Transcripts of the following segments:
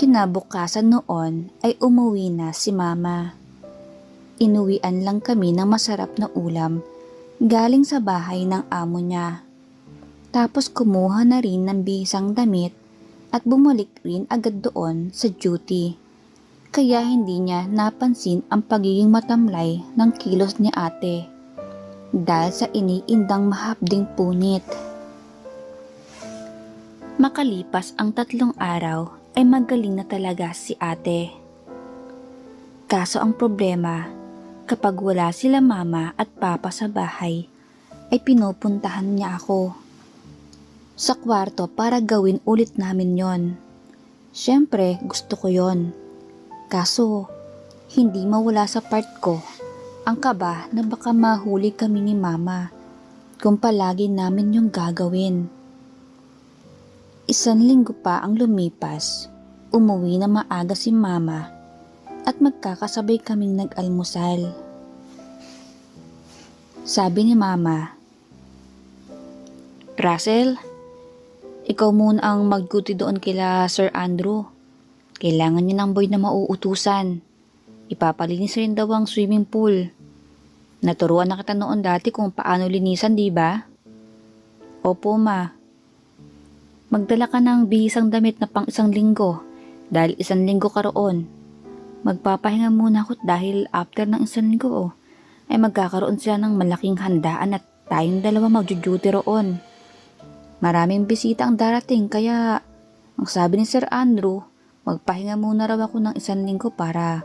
Kinabukasan noon ay umuwi na si Mama. Inuwian lang kami ng masarap na ulam galing sa bahay ng amo niya. Tapos kumuha na rin ng bihisang damit at bumalik rin agad doon sa duty. Kaya hindi niya napansin ang pagiging matamlay ng kilos ni ate dahil sa iniindang mahapding punit. Makalipas ang 3 araw ay magaling na talaga si ate. Kaso ang problema, kapag wala sila mama at papa sa bahay, ay pinupuntahan niya ako sa kwarto para gawin ulit namin yon. Siyempre gusto ko yon. Kaso hindi mawala sa part ko ang kaba na baka mahuli kami ni mama kung palagi namin yung gagawin. 1 linggo pa ang lumipas, umuwi na maaga si mama at magkakasabay kaming nag-almusal. Sabi ni mama, "Russell, ikaw muna ang mag-duty doon kila Sir Andrew. Kailangan niya ng boy na mauutusan. Ipapalinis rin daw ang swimming pool. Naturuan na kita noon dati kung paano linisan, di ba?" "Opo, ma." "Magdala ka ng bihisang damit na pang 1 linggo dahil 1 linggo ka roon. Magpapahinga muna ako dahil after ng 1 linggo ay magkakaroon sila ng malaking handaan at tayong dalawa magjo-duty roon. Maraming bisita ang darating kaya ang sabi ni Sir Andrew, magpahinga muna raw ako ng 1 linggo para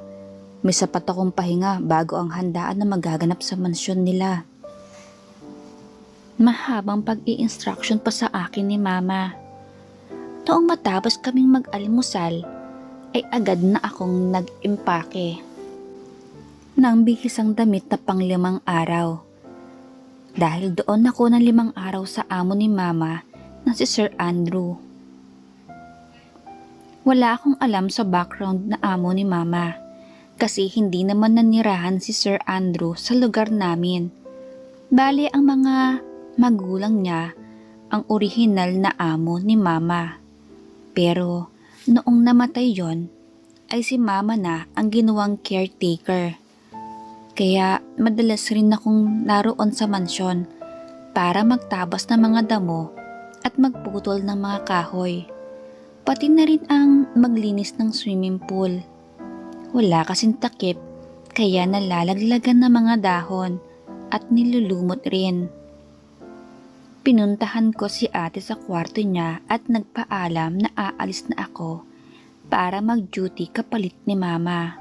may sapat akong pahinga bago ang handaan na magaganap sa mansyon nila." Mahabang pag-i-instruction pa sa akin ni mama. Noong matapos kaming mag-almusal, ay agad na akong nag-impake ng bihisang damit na pang 5 araw. Dahil doon ako ng 5 araw sa amo ni mama na si Sir Andrew. Wala akong alam sa background na amo ni mama kasi hindi naman nanirahan si Sir Andrew sa lugar namin. Bali ang mga magulang niya ang orihinal na amo ni mama. Pero noong namatay yon ay si mama na ang ginawang caretaker. Kaya madalas rin akong naroon sa mansyon para magtabas ng mga damo at magputol ng mga kahoy. Pati na rin ang maglinis ng swimming pool. Wala kasing takip kaya nalalaglagan ng mga dahon at nilulumot rin. Pinuntahan ko si ate sa kwarto niya at nagpaalam na aalis na ako para mag-duty kapalit ni mama.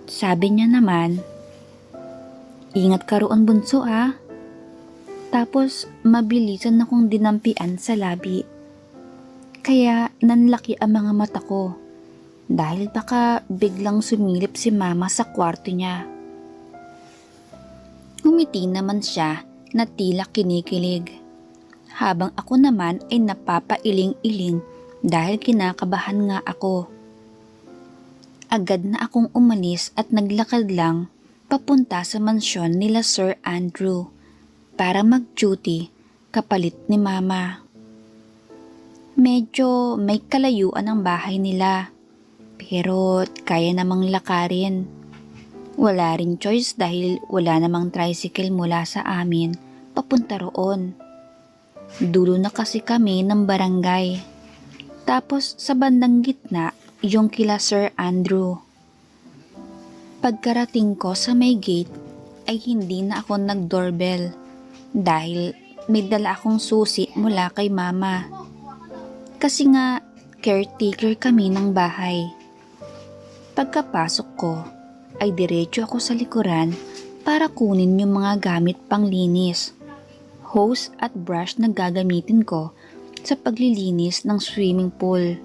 Sabi niya naman, "Ingat ka roon bunso ah." Tapos mabilisan akong dinampian sa labi. Kaya nanlaki ang mga mata ko dahil baka biglang sumilip si mama sa kwarto niya. Ngumiti naman siya na tila kinikilig, habang ako naman ay napapailing-iling dahil kinakabahan nga ako. Agad na akong umalis at naglakad lang papunta sa mansyon nila Sir Andrew para mag-duty kapalit ni mama. Medyo may kalayuan ang bahay nila, pero kaya namang lakarin. Wala ring choice dahil wala namang tricycle mula sa amin papunta roon. Dulo na kasi kami ng barangay. Tapos sa bandang gitna yung kila Sir Andrew. Pagkarating ko sa may gate ay hindi na ako nag-doorbell dahil may dala akong susi mula kay mama. Kasi nga caretaker kami ng bahay. Pagkapasok ko ay diretso ako sa likuran para kunin yung mga gamit panglinis, hose at brush na gagamitin ko sa paglilinis ng swimming pool.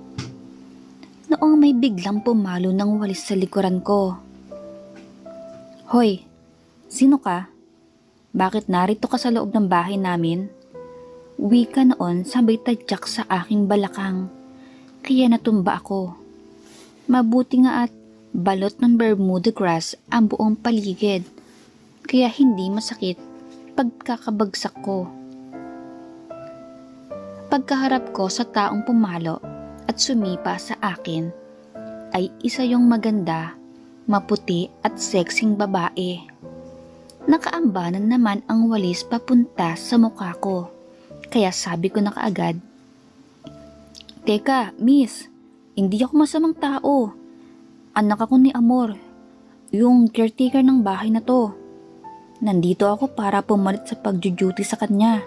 Noong may biglang pumalo ng walis sa likuran ko. "Hoy, sino ka? Bakit narito ka sa loob ng bahay namin?" Wika noon sabay tadyak sa aking balakang, kaya natumba ako. Mabuti nga at balot ng Bermuda grass ang buong paligid, kaya hindi masakit pagkakabagsak ko. Pagkaharap ko sa taong pumalo at sumipa sa akin ay isa yung maganda, maputi at sexing babae. Nakaambanan naman ang walis papunta sa mukha ko, kaya sabi ko na kaagad, "Teka, miss, hindi ako masamang tao. Anak ako ni Amor, yung caretaker ng bahay na to. Nandito ako para pumalit sa pagjuduty sa kanya."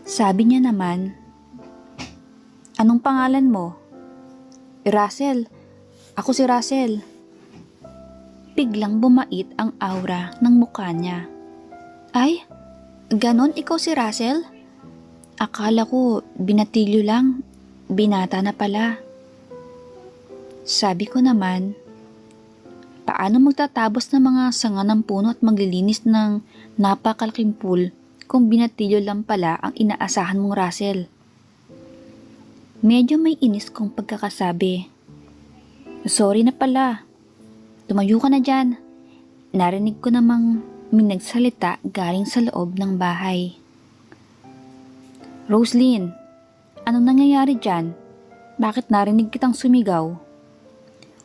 Sabi niya naman, "Anong pangalan mo?" "Russell. Ako si Russell." Biglang bumait ang aura ng mukha niya. "Ay, ganon ikaw si Russell? Akala ko binatilyo lang, binata na pala." Sabi ko naman, "Paano magtatabos ng mga sanga ng puno at maglilinis ng napakalaking pool kung binatilyo lang pala ang inaasahan mong Russell?" Medyo may inis kong pagkakasabi. "Sorry na pala. Tumayo ka na dyan." Narinig ko namang may nagsalita galing sa loob ng bahay. "Roslyn, anong nangyayari dyan? Bakit narinig kitang sumigaw?"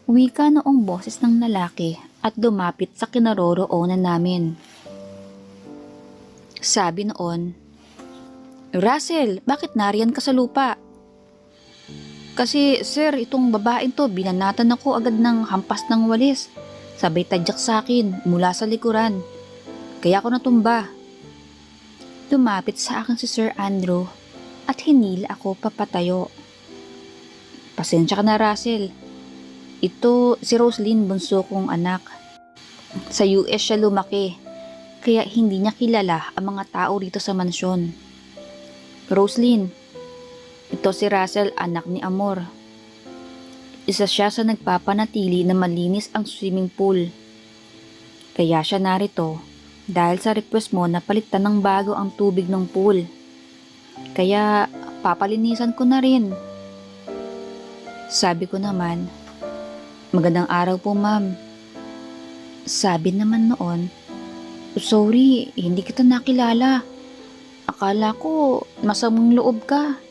Wika noong boses ng lalaki at dumapit sa kinaroroonan namin. Sabi noon, "Russell, bakit nariyan ka sa lupa?" "Kasi sir, itong babaeng to binanatan ako agad ng hampas ng walis. Sabay tadyak sa akin mula sa likuran. Kaya ako natumba." Lumapit sa akin si Sir Andrew at hinila ako papatayo. "Pasensya ka na, Russell. Ito si Roslyn, bunso kong anak. Sa US siya lumaki, kaya hindi niya kilala ang mga tao rito sa mansyon. Roslyn, ito si Russell, anak ni Amor. Isa siya sa nagpapanatili na malinis ang swimming pool. Kaya siya narito dahil sa request mo na palitan ng bago ang tubig ng pool. Kaya papalinisan ko na rin." Sabi ko naman, "Magandang araw po, ma'am." Sabi naman noon, "Sorry, hindi kita nakilala. Akala ko masamang loob ka."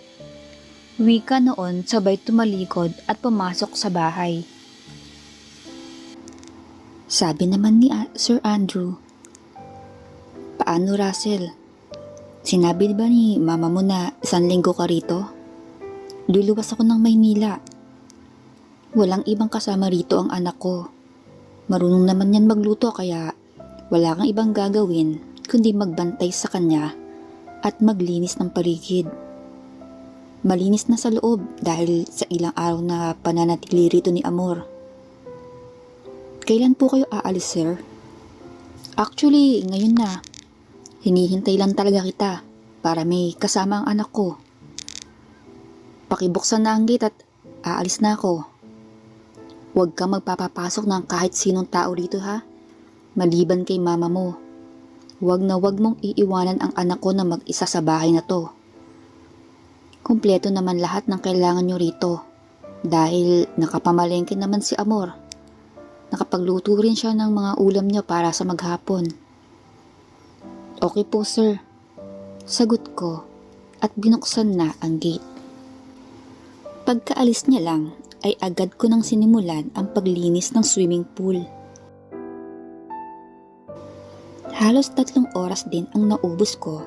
Wika noon sabay tumalikod at pumasok sa bahay. Sabi naman ni Sir Andrew, "Paano, Russell? Sinabi ba ni mama mo na 1 linggo ka rito? Luluwas ako ng Maynila. Walang ibang kasama rito ang anak ko. Marunong naman yan magluto kaya wala kang ibang gagawin kundi magbantay sa kanya at maglinis ng paligid. Malinis na sa loob dahil sa ilang araw na pananatili rito ni Amor." "Kailan po kayo aalis, sir?" "Actually, ngayon na. Hinihintay lang talaga kita para may kasama ang anak ko. Pakibuksan na ang gate at aalis na ako. Huwag kang magpapapasok ng kahit sinong tao rito, ha? Maliban kay mama mo. Huwag na huwag mong iiwanan ang anak ko na mag-isa sa bahay na to. Kumpleto naman lahat ng kailangan nyo rito dahil nakapamalengke naman si Amor. Nakapagluto rin siya ng mga ulam niya para sa maghapon." "Okay po, sir." Sagot ko at binuksan na ang gate. Pagkaalis niya lang ay agad ko nang sinimulan ang paglinis ng swimming pool. Halos 3 oras din ang naubos ko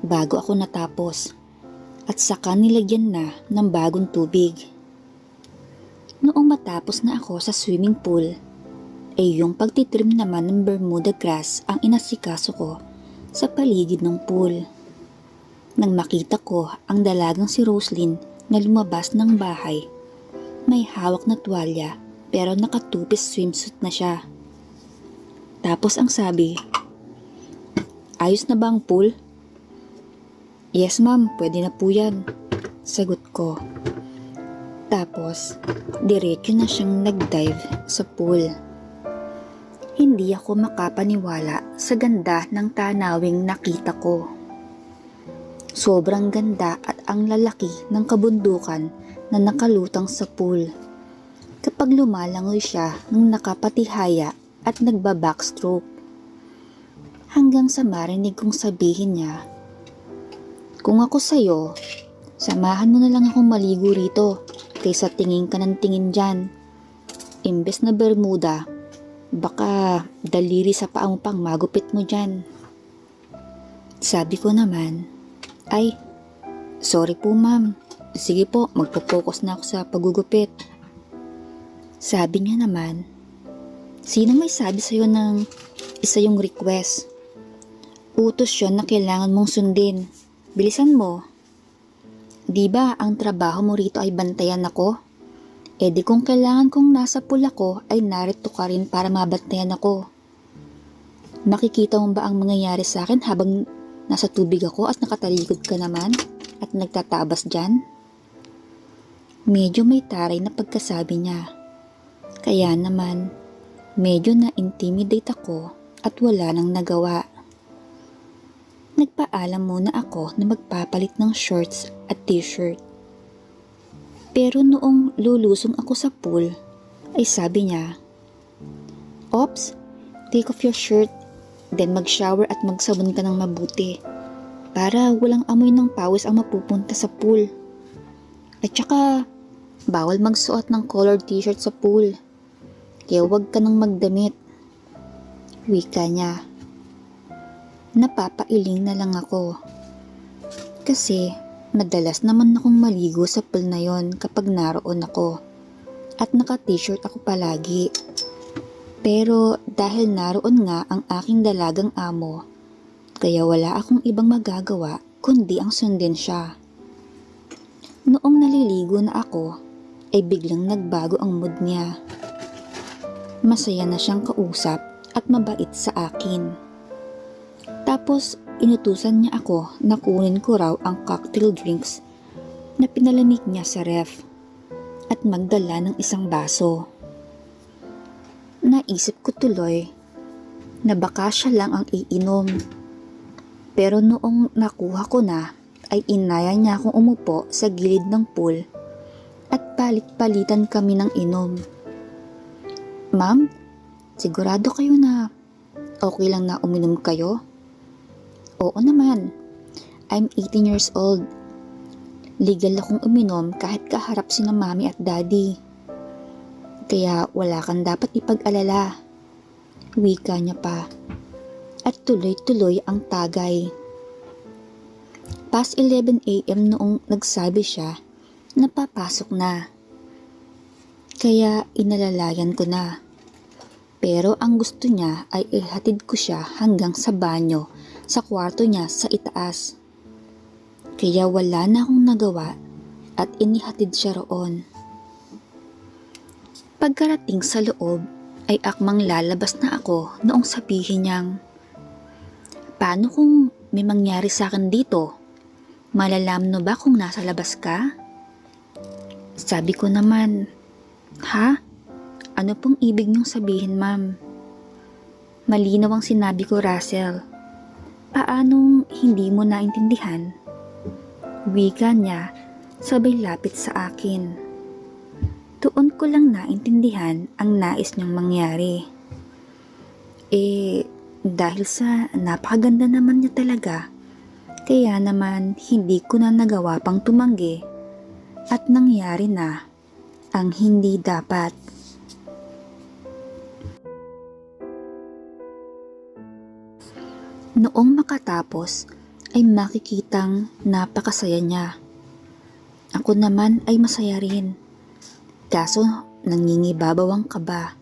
bago ako natapos at saka nilagyan na ng bagong tubig. Noong matapos na ako sa swimming pool, ay yung pagtitrim naman ng Bermuda grass ang inasikaso ko sa paligid ng pool. Nang makita ko ang dalagang si Roslyn na lumabas ng bahay, may hawak na tuwalya pero nakatupis swimsuit na siya. Tapos ang sabi, "Ayos na ba ang pool?" "Yes ma'am, pwede na po yan," sagot ko. Tapos, diretso na siyang nag-dive sa pool. Hindi ako makapaniwala sa ganda ng tanawing nakita ko. Sobrang ganda at ang lalaki ng kabundukan na nakalutang sa pool. Kapag lumalangoy siya ng nakapatihaya at nagba-backstroke. Hanggang sa marinig kong sabihin niya, "Kung ako sa'yo, Samahan mo na lang akong maligo rito kaysa tingin ka ng tingin dyan. Imbes na bermuda, baka daliri sa paa mo pang magupit mo dyan. Sabi ko naman, ay, sorry po ma'am. Sige po, magpo-focus na ako sa paggugupit. Sabi niya naman, sino may sabi sa'yo ng isa yung request? Utos yun na kailangan mong sundin. Bilisan mo. Di ba ang trabaho mo rito ay bantayan ako? E di kung kailangan kong nasa pool ako ay narito ka rin para mabantayan ako. Makikita mo ba ang mangyayari sa akin habang nasa tubig ako at nakatalikod ka naman at nagtatabas dyan? Medyo may taray na pagkasabi niya. Kaya naman, medyo na-intimidate ako at wala nang nagawa. Nagpaalam muna ako na magpapalit ng shorts at t-shirt. Pero noong lulusong ako sa pool, ay sabi niya, "Ops, take off your shirt, then mag-shower at magsabon ka ng mabuti para walang amoy ng pawis ang mapupunta sa pool. At saka, bawal magsuot ng colored t-shirt sa pool, kaya huwag ka nang magdamit." Wika niya. Napapailing na lang ako. Kasi madalas naman akong maligo sa pool na yon kapag naroon ako at naka-t-shirt ako palagi. Pero dahil naroon nga ang aking dalagang amo, kaya wala akong ibang magagawa kundi ang sundin siya. Noong naliligo na ako, ay biglang nagbago ang mood niya. Masaya na siyang kausap at mabait sa akin. Tapos, inutusan niya ako na kunin ko raw ang cocktail drinks na pinalamig niya sa ref at magdala ng isang baso. Naisip ko tuloy na baka siya lang ang iinom. Pero noong nakuha ko na, ay inaya niya akong umupo sa gilid ng pool at palit-palitan kami ng inom. "Ma'am, sigurado kayo na okay lang na uminom kayo?" "Oo naman. I'm 18 years old. Legal akong uminom kahit kaharap sina mami at daddy. Kaya wala kang dapat ipag-alala." Wika niya pa. At tuloy-tuloy ang tagay. Past 11 AM noong nagsabi siya na papasok na. Kaya inalalayan ko na. Pero ang gusto niya ay ihatid ko siya hanggang sa banyo sa kwarto niya sa itaas. Kaya wala na akong nagawa at inihatid siya roon. Pagkarating sa loob ay akmang lalabas na ako noong sabihin niyang, "Paano kung may mangyari sa akin dito? Malalaman mo ba kung nasa labas ka?" Sabi ko naman, "Ha? Ano pong ibig niyong sabihin, ma'am?" "Malinaw ang sinabi ko, Russell. Paanong hindi mo naintindihan?" Wika niya sabay lapit sa akin. Doon ko lang naintindihan ang nais niyang mangyari. Dahil sa napakaganda naman niya talaga, kaya naman hindi ko na nagawa pang tumanggi at nangyari na ang hindi dapat. Noong makatapos ay makikitang napakasaya niya. Ako naman ay masaya rin. Kaso nangingibabaw ang kaba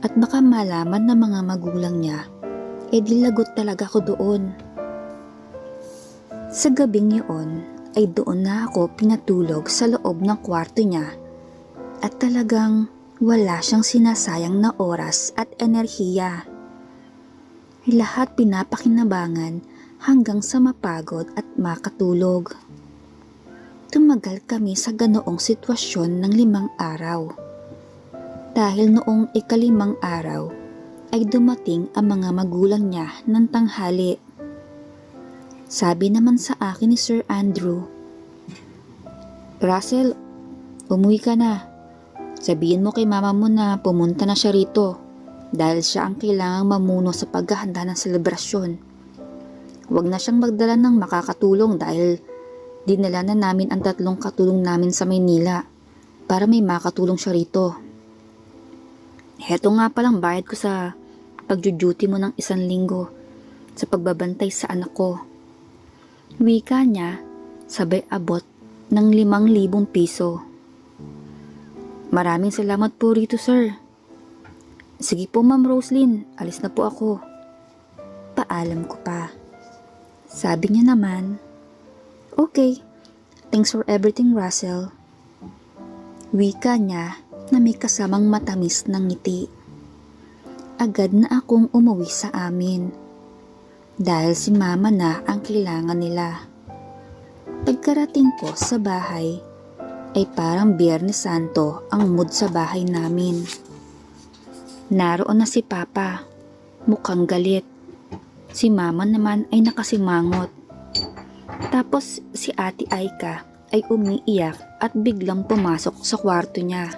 at baka malaman ng mga magulang niya, dilagot talaga ako doon. Sa gabing yun ay doon na ako pinatulog sa loob ng kwarto niya at talagang wala siyang sinasayang na oras at enerhiya. Lahat pinapakinabangan hanggang sa mapagod at makatulog. Tumagal kami sa ganoong sitwasyon ng 5 araw. Dahil noong ika-5 araw ay dumating ang mga magulang niya ng tanghali. Sabi naman sa akin ni Sir Andrew, "Russell, umuwi ka na. Sabihin mo kay mama mo na pumunta na siya rito. Dahil siya ang kailangang mamuno sa paghahanda ng selebrasyon. Huwag na siyang magdala ng makakatulong dahil Dinala na namin ang 3 katulong namin sa Maynila para may makatulong siya rito. Heto nga palang bayad ko sa pagjuduty mo ng 1 linggo sa pagbabantay sa anak ko. Wika niya, sabay abot ng 5,000 piso. Maraming salamat po rito, sir. Sige po, Ma'am Roslyn, alis na po ako. Paalam ko pa. Sabi niya naman, okay, thanks for everything, Russell. Wika niya na may kasamang matamis ng ngiti. Agad na akong umuwi sa amin dahil si mama na ang kailangan nila. Pagkarating ko sa bahay ay parang Biyernes Santo ang mood sa bahay namin. Naroon na si Papa, mukhang galit. Si Mama naman ay nakasimangot. Tapos si Ate Aika ay umiiyak at biglang pumasok sa kwarto niya.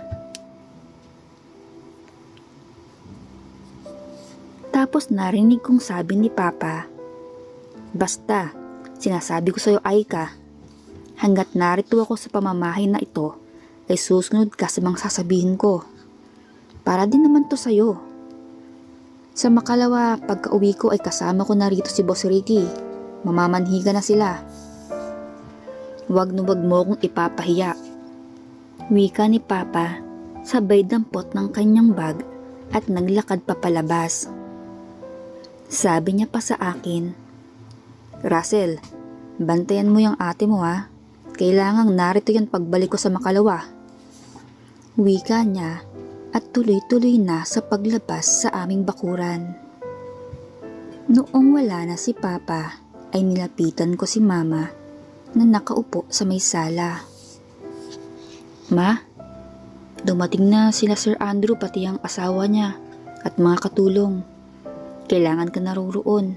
Tapos narinig kong sabi ni Papa, "Basta, sinasabi ko sa'yo, Aika, hanggat narito ako sa pamamahay na ito, ay susunod ka sa mga sasabihin ko. Para din naman to sa'yo. Sa makalawa, pagka-uwi ko ay kasama ko na rito si Boss Ricky. Mamamanhiga na sila. Huwag mo kong ipapahiya." Wika ni Papa, sabay dampot ng kanyang bag at naglakad papalabas. Sabi niya pa sa akin, "Russell, bantayan mo yung ate mo ha. Kailangang narito yan pagbalik ko sa makalawa." Wika niya at tuloy-tuloy na sa paglabas sa aming bakuran. Noong wala na si Papa, ay nilapitan ko si Mama na nakaupo sa may sala. "Ma, dumating na sila Sir Andrew pati ang asawa niya at mga katulong. Kailangan ka na roon.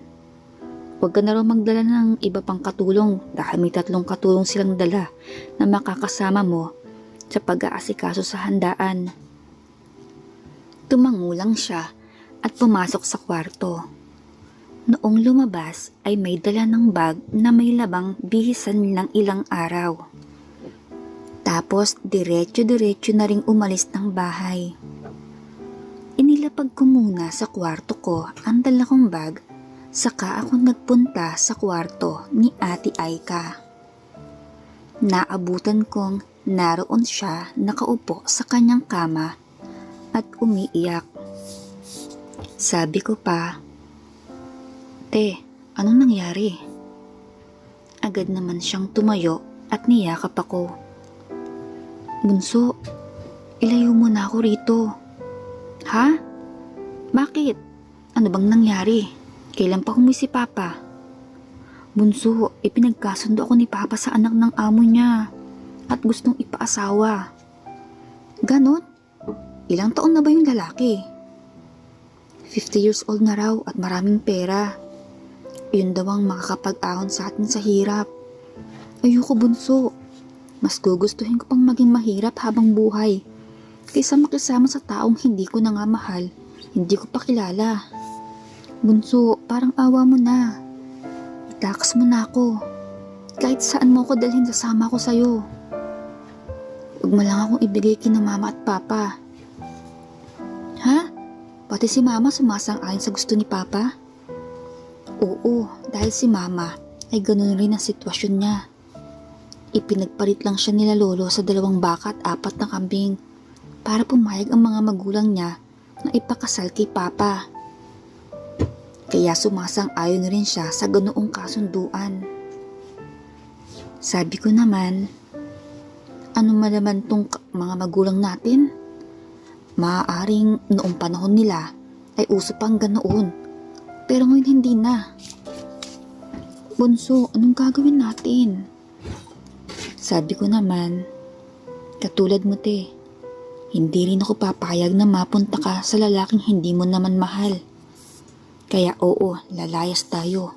Huwag ka na raw magdala ng iba pang katulong dahil may 3 katulong silang dala na makakasama mo sa pag-aasikaso sa handaan." Tumangulang siya at pumasok sa kwarto. Noong lumabas ay may dala ng bag na may labang bihisan ng ilang araw. Tapos diretso-diretso na ring umalis ng bahay. Inilapag ko muna sa kwarto ko ang dala kong bag, saka ako nagpunta sa kwarto ni Ate Aika. Naabutan kong naroon siya nakaupo sa kanyang kama at umiiyak. Sabi ko pa, "Te, anong nangyari?" Agad naman siyang tumayo at niyakap ako. "Bunso, ilayo mo na ako rito." "Ha? Bakit? Ano bang nangyari? Kailan pa umuwi si Papa?" "Bunso, ipinagkasundo ako ni Papa sa anak ng amo niya at gustong ipaasawa." "Ganon? Ilang taon na ba yung lalaki?" 50 years old na raw at maraming pera. Yun daw ang makakapag-ahon sa atin sa hirap. Ayoko, bunso. Mas gugustuhin ko pang maging mahirap habang buhay kaysa makisama sa taong hindi ko na nga mahal, hindi ko pa kilala. Bunso, parang awa mo na. Itakas mo na ako. Kahit saan mo ako dalhin, sasama ko sa'yo. Huwag mo lang akong ibigay kina Mama at Papa." "Ha? Pati si Mama sumasang-ayon sa gusto ni Papa?" "Oo, dahil si Mama ay ganun rin ang sitwasyon niya. Ipinagpalit lang siya nila lolo sa 2 baka at 4 na kambing para pumayag ang mga magulang niya na ipakasal kay Papa. Kaya sumasang-ayon rin siya sa ganoong kasunduan." Sabi ko naman, "Ano malaman tong mga magulang natin? Maaaring noong panahon nila ay uso pang ganoon, pero ngayon hindi na." "Bunso, anong gagawin natin?" Sabi ko naman, "Katulad mo, te, hindi rin ako papayag na mapunta ka sa lalaking hindi mo naman mahal. Kaya oo, lalayas tayo."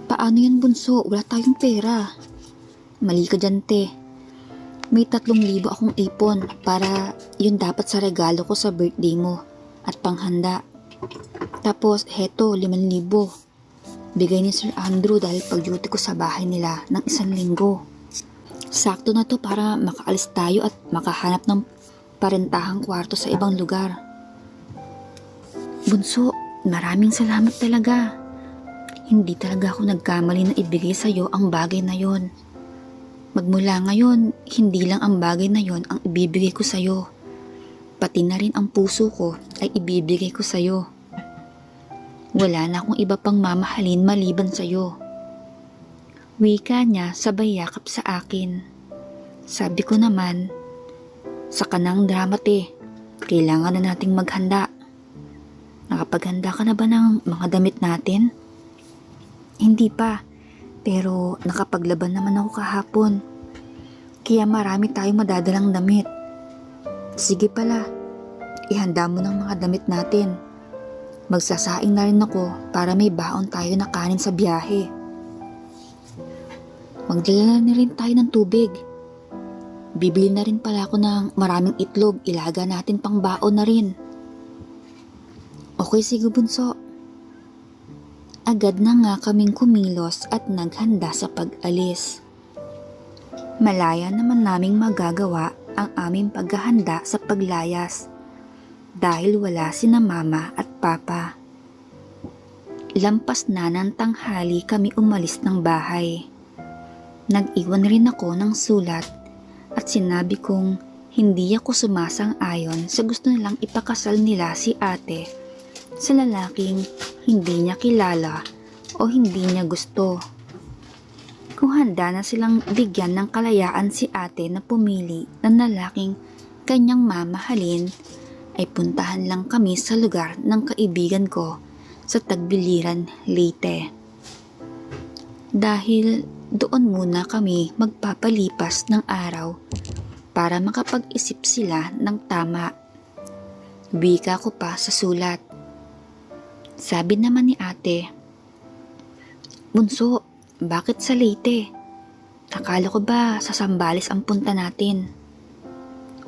"Paano yan, bunso? Wala tayong pera." "Mali ka dyan, te. May 3,000 akong ipon para yun dapat sa regalo ko sa birthday mo at panghanda. Tapos heto 5,000. Bigay ni Sir Andrew dahil pag-duty ko sa bahay nila ng 1 linggo. Sakto na to para makaalis tayo at makahanap ng parentahang kwarto sa ibang lugar. Bunso, maraming salamat talaga. Hindi talaga ako nagkamali na ibigay sa'yo ang bagay na yon. Magmula ngayon, hindi lang ang bagay na yon ang ibibigay ko sa'yo. Pati na rin ang puso ko ay ibibigay ko sa'yo. Wala na akong iba pang mamahalin maliban sa'yo. Wika niya sabay yakap sa akin. Sabi ko naman, sa kanang dramate, kailangan na nating maghanda. Nakapaghanda ka na ba ng mga damit natin? Hindi pa, pero nakapaglaban naman ako kahapon. Kaya marami tayong madadalang damit. Sige pala, ihanda mo ng mga damit natin. Magsasaing na rin ako para may baon tayo na kanin sa biyahe. Magdala na rin tayo ng tubig. Bibili na rin pala ako ng maraming itlog, ilaga natin pang baon na rin. Okay, sige bunso. Agad na nga kaming kumilos at naghanda sa pag-alis. Malaya naman naming magagawa ang aming paghahanda sa paglayas dahil wala sina mama at papa. Lampas na ng tanghali kami umalis ng bahay. Nag-iwan rin ako ng sulat at sinabi kong hindi ako sumasang-ayon sa gusto nilang ipakasal nila si ate sa lalaking hindi niya kilala o hindi niya gusto. Kung handa na silang bigyan ng kalayaan si ate na pumili ng lalaking kanyang mamahalin, ay puntahan lang kami sa lugar ng kaibigan ko sa Tagbiliran, Leyte. Dahil doon muna kami magpapalipas ng araw para makapag-isip sila ng tama. Wika ko pa sa sulat. Sabi naman ni ate, Bunso, bakit sa Leyte? Akala ko ba sa Zambales ang punta natin?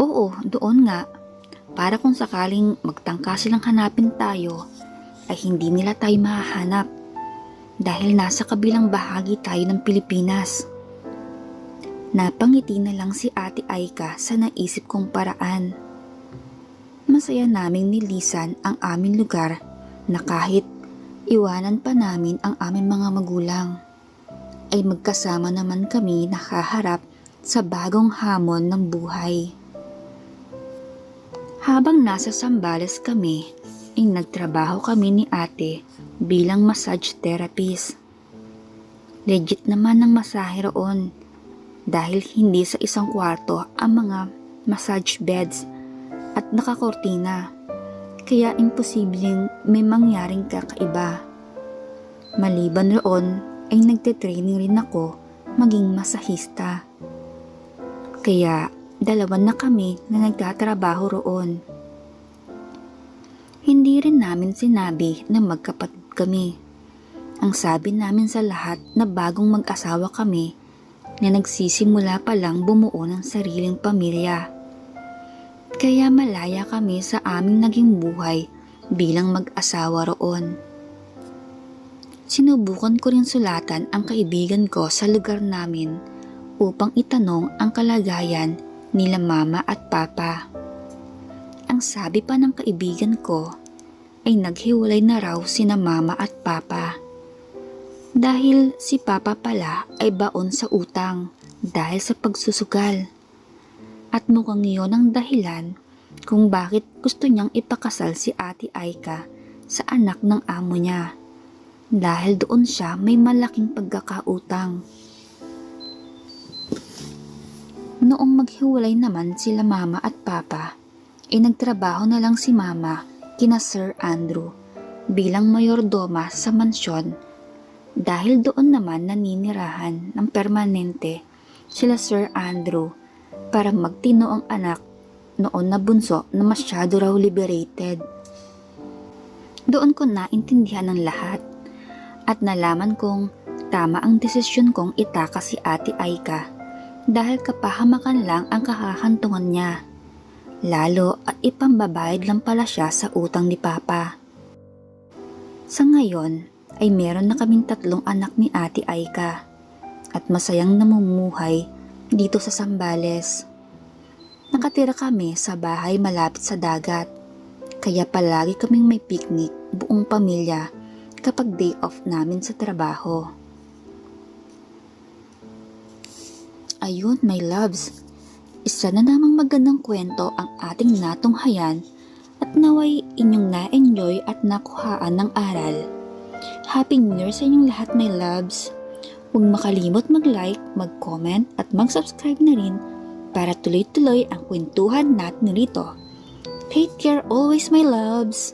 Oo, doon nga. Para kung sakaling magtangka silang hanapin tayo, ay hindi nila tayo mahahanap dahil nasa kabilang bahagi tayo ng Pilipinas. Napangiti na lang si Ate Aika sa naisip kong paraan. Masaya naming nilisan ang aming lugar na kahit iwanan pa namin ang aming mga magulang, ay magkasama naman kami nakaharap sa bagong hamon ng buhay. Habang nasa Zambales kami, ay nagtrabaho kami ni ate bilang massage therapist. Legit naman ang masahe roon dahil hindi sa isang kwarto ang mga massage beds at nakakortina, kaya imposibleng may mangyaring kakaiba. Maliban roon ay nagte-training rin ako maging masahista. Kaya 2 na kami na nagtatrabaho roon. Hindi rin namin sinabi na magkapatid kami. Ang sabi namin sa lahat na bagong mag-asawa kami na nagsisimula pa lang bumuo ng sariling pamilya. Kaya malaya kami sa aming naging buhay bilang mag-asawa roon. Sinubukan ko rin sulatan ang kaibigan ko sa lugar namin upang itanong ang kalagayan nila mama at papa. Ang sabi pa ng kaibigan ko ay naghiwalay na raw sina mama at papa. Dahil si papa pala ay baon sa utang dahil sa pagsusugal. At mukhang iyon ang dahilan kung bakit gusto niyang ipakasal si Ate Aika sa anak ng amo niya. Dahil doon siya may malaking pagkakautang. Noong maghiwalay naman sila mama at papa, ay nagtrabaho na lang si mama kina Sir Andrew bilang mayordoma sa mansyon dahil doon naman naninirahan ng permanente sila Sir Andrew para magtino ang anak noon na bunso na masyado raw liberated. Doon ko naintindihan ng lahat at nalaman kong tama ang desisyon kong itaka si Ate Aika dahil kapahamakan lang ang kakahantungan niya. Lalo at ipambabayad lang pala siya sa utang ni Papa. Sa ngayon ay meron na kaming 3 anak ni Ate Aika at masayang namumuhay dito sa Zambales. Nakatira kami sa bahay malapit sa dagat, kaya palagi kaming may picnic buong pamilya kapag day off namin sa trabaho. Ayun, my loves, isa na namang magandang kwento ang ating natunghayan at naway inyong na-enjoy at nakuhaan ng aral. Happy New Year sa inyong lahat, my loves! Huwag makalimot mag-like, mag-comment at mag-subscribe na rin para tuloy-tuloy ang kwentuhan natin rito. Take care always, my loves!